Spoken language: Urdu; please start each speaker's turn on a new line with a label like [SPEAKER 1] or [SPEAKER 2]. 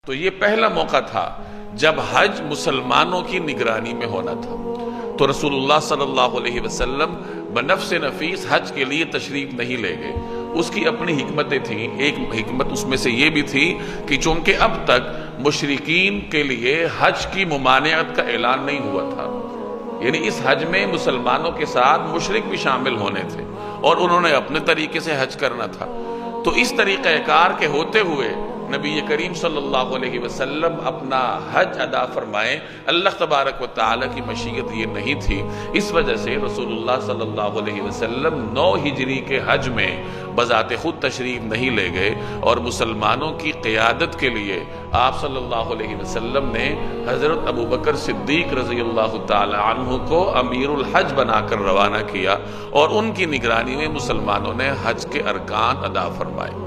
[SPEAKER 1] تو یہ پہلا موقع تھا جب حج مسلمانوں کی نگرانی میں ہونا تھا۔ تو رسول اللہ صلی اللہ علیہ وسلم بنفس نفیس حج کے لیے تشریف نہیں لے گئے۔ اس کی اپنی حکمتیں تھیں۔ ایک حکمت اس میں سے یہ بھی تھی کہ چونکہ اب تک مشرکین کے لیے حج کی ممانعت کا اعلان نہیں ہوا تھا، یعنی اس حج میں مسلمانوں کے ساتھ مشرک بھی شامل ہونے تھے اور انہوں نے اپنے طریقے سے حج کرنا تھا۔ تو اس طریقہ کار کے ہوتے ہوئے نبی کریم صلی اللہ علیہ وسلم اپنا حج ادا فرمائیں، اللہ تبارک و تعالیٰ کی مشیت یہ نہیں تھی۔ اس وجہ سے رسول اللہ صلی اللہ علیہ وسلم 9 ہجری کے حج میں بذات خود تشریف نہیں لے گئے، اور مسلمانوں کی قیادت کے لیے آپ صلی اللہ علیہ وسلم نے حضرت ابوبکر صدیق رضی اللہ تعالی عنہ کو امیر الحج بنا کر روانہ کیا، اور ان کی نگرانی میں مسلمانوں نے حج کے ارکان ادا فرمائے۔